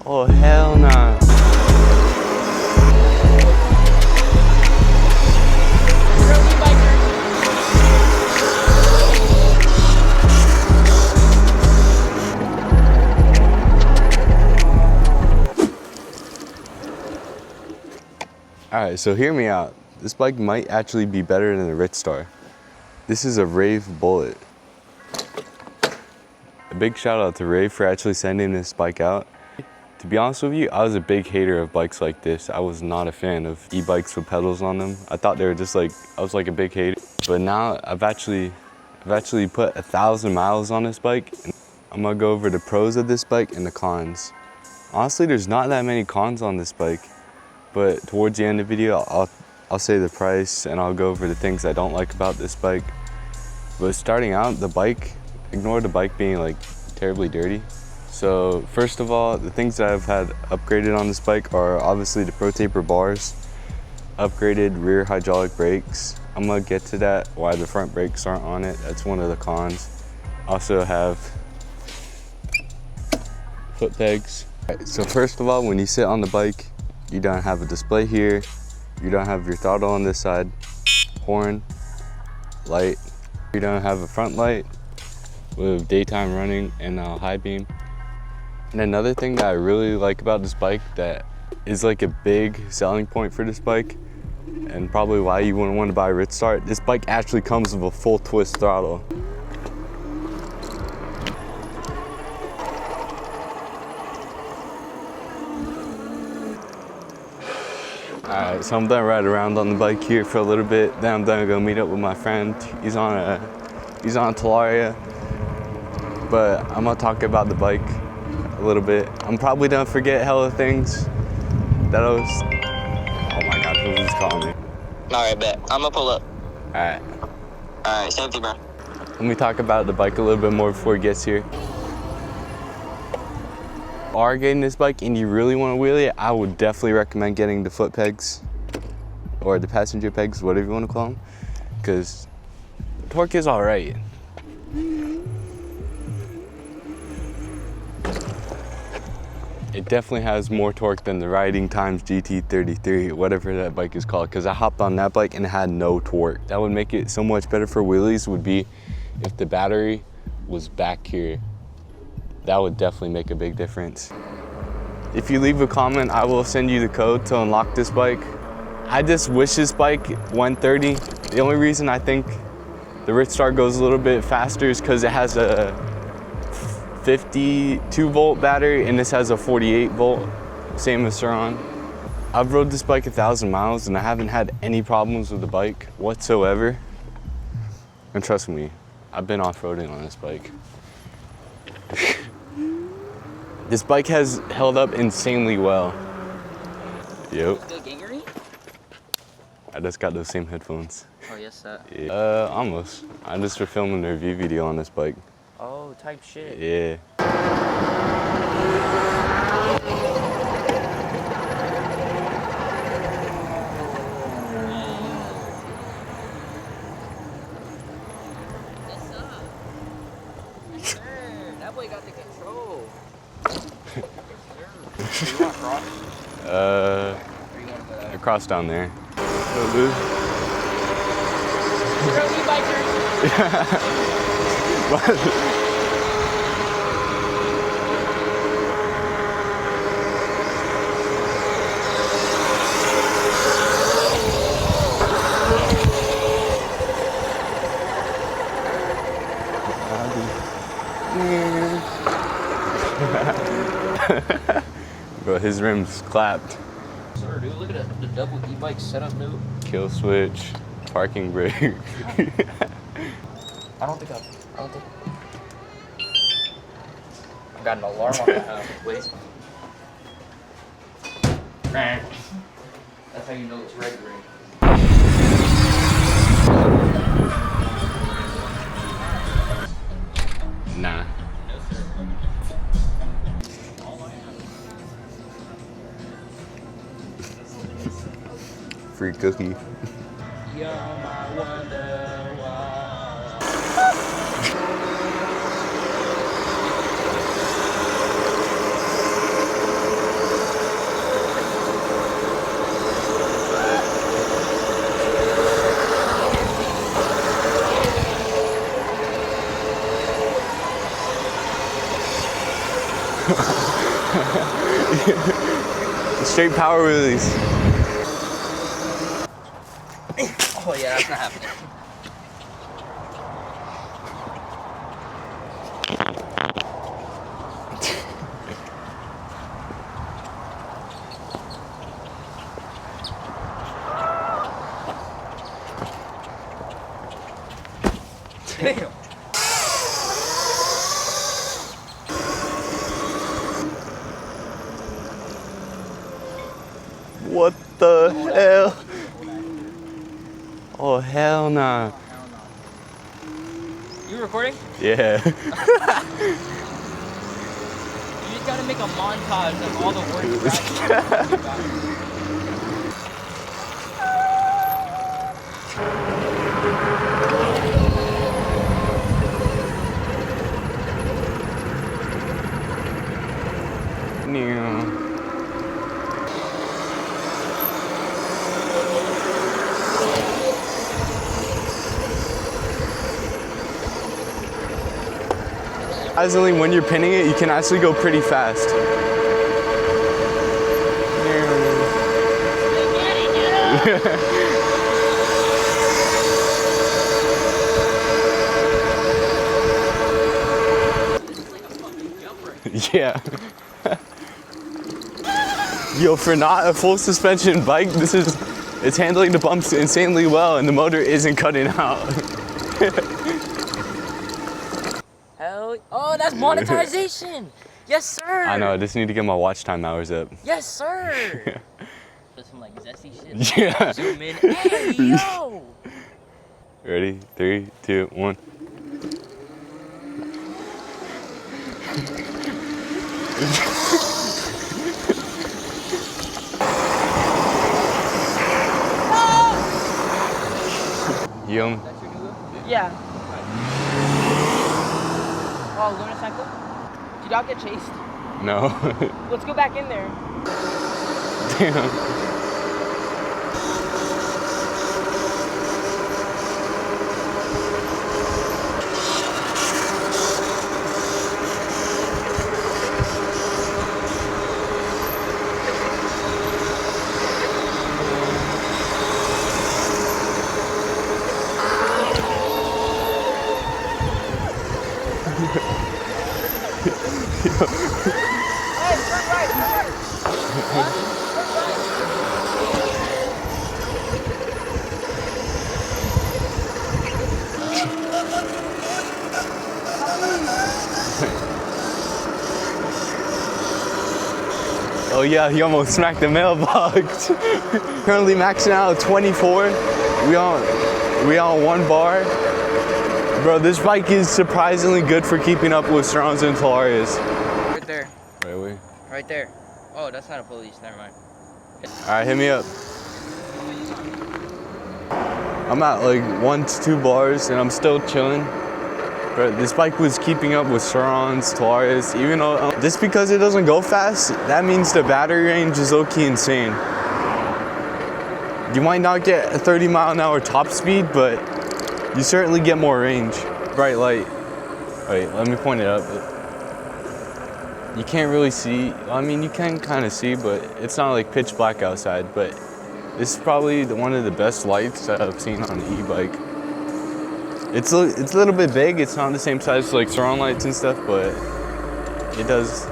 Oh, hell nah. Alright, so hear me out. This bike might actually be better than the Bikestar. This is a Raev Bullet. A big shout out to Raev for actually sending this bike out. To be honest with you, I was a big hater of bikes like this. I was not a fan of e-bikes with pedals on them. I thought they were just like, I was like a big hater. But now I've actually put 1,000 miles on this bike. And I'm gonna go over the pros of this bike and the cons. Honestly, there's not that many cons on this bike. But towards the end of the video, I'll say the price and I'll go over the things I don't like about this bike. But starting out, the bike, ignore the bike being like terribly dirty. So first of all, the things that I've had upgraded on this bike are obviously the Pro Taper bars, upgraded rear hydraulic brakes. I'm gonna get to that, why the front brakes aren't on it. That's one of the cons. Also have foot pegs. Right, so first of all, when you sit on the bike, you don't have a display here. You don't have your throttle on this side, horn, light. You don't have a front light with daytime running and high beam. And another thing that I really like about this bike that is like a big selling point for this bike, and probably why you wouldn't want to buy a Bikestar, this bike actually comes with a full twist throttle. Alright, so I'm done riding around on the bike here for a little bit. Then I'm done go meet up with my friend. He's on a Talaria. But I'm gonna talk about the bike a little bit. I'm probably gonna forget hella things that I was. Oh my god, who's calling me? Alright, bet. I'm gonna pull up. Alright. Alright, safety, bro. Let me talk about the bike a little bit more before he gets here. If you are getting this bike and you really want to wheelie it, I would definitely recommend getting the foot pegs or the passenger pegs, whatever you want to call them, because the torque is alright. It definitely has more torque than the Riding Times GT33, whatever that bike is called, because I hopped on that bike and it had no torque. That would make it so much better for wheelies would be if the battery was back here. That would definitely make a big difference. If you leave a comment, I will send you the code to unlock this bike. I just wish this bike 130. The only reason I think the Bikestar goes a little bit faster is because it has a 52 volt battery and this has a 48 volt, same as Suron. I've rode this bike 1,000 miles and I haven't had any problems with the bike whatsoever. And trust me, I've been off-roading on this bike. This bike has held up insanely well. Yep. I just got those same headphones. Oh, yes, sir. Yeah. Almost. I just for filming a review video on this bike. Oh, type shit. Yeah. That boy got the control. Across down there. Bro, his rims clapped. Sir, dude, look at the double e-bike setup, dude. Kill switch, parking brake. I don't think I've got an alarm on my house. Wait. That's how you know it's red green. Nah. No, sir. Free cookie. You're my wonder why. Straight power release. Oh yeah, that's not happening. Damn. What the hell? Oh, hell nah. You recording? Yeah. You just gotta make a montage of all the words you got. Surprisingly, when you're pinning it, you can actually go pretty fast. Yeah. Yo, for not a full suspension bike, it's handling the bumps insanely well and the motor isn't cutting out. Hell, oh, that's monetization. Yes, sir. I know, I just need to get my watch time hours up. Yes, sir. Put some like zesty shit. Yeah. Zoom in. Hey, yo. Ready? 3, 2, 1. Yum. That's your new look? Yeah. Oh, lunar cycle? Did y'all get chased? No. Let's go back in there. Damn. Hey, turn right, turn right. Huh? Oh yeah, he almost smacked the mailbox. Currently maxing out at 24. We on 1 bar. Bro, this bike is surprisingly good for keeping up with Surrounds and Tolares. Right there. Really? Right there. Oh, that's not a police. Never mind. All right, hit me up. I'm at like 1 to 2 bars and I'm still chilling. But this bike was keeping up with Surrounds, Tolares, even though, just because it doesn't go fast, that means the battery range is low-key insane. You might not get a 30-mile-an-hour top speed, but you certainly get more range. Bright light. Wait, let me point it up. You can't really see. I mean, you can kind of see, but it's not like pitch black outside. But this is probably one of the best lights that I've seen on an e-bike. It's a little bit big. It's not the same size as like surround lights and stuff, but it does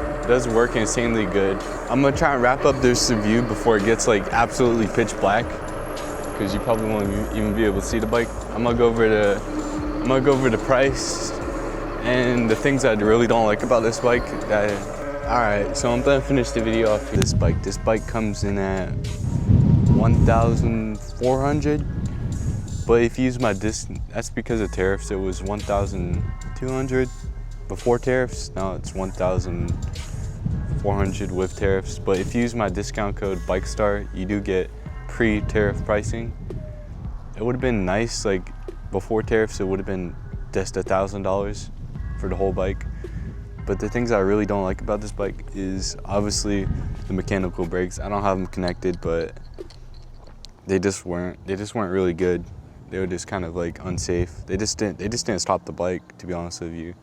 work insanely good. I'm gonna try and wrap up this review before it gets like absolutely pitch black, because you probably won't even be able to see the bike. I'm gonna go over the price and the things I really don't like about this bike. Alright, so I'm gonna finish the video off with this bike. This bike comes in at 1,400, but if you use my disc, that's because of tariffs. It was 1,200 before tariffs. Now it's 1,400 with tariffs. But if you use my discount code Bikestar, you do get pre-tariff pricing. It would have been nice, like before tariffs, it would have been just $1,000 for the whole bike. But the things I really don't like about this bike is obviously the mechanical brakes. I don't have them connected, but they just weren't really good. They were just kind of like unsafe. They just didn't stop the bike, to be honest with you.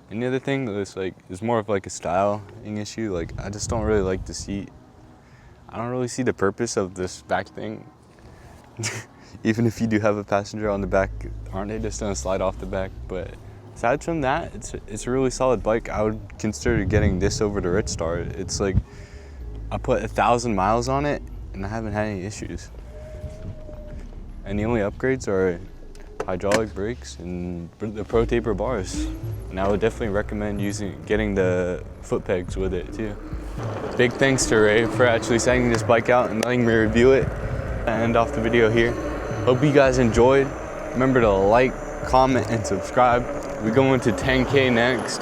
And the other thing is like, is more of like a styling issue. Like, I just don't really like the seat. I don't really see the purpose of this back thing. Even if you do have a passenger on the back, aren't they just gonna slide off the back? But aside from that, it's a really solid bike. I would consider getting this over the Bikestar. It's like, I put 1,000 miles on it and I haven't had any issues. And the only upgrades are hydraulic brakes and the Pro Taper bars. And I would definitely recommend getting the foot pegs with it too. Big thanks to Raev for actually sending this bike out and letting me review it. I end off the video here. Hope you guys enjoyed. Remember to like, comment, and subscribe. We're going to 10K next.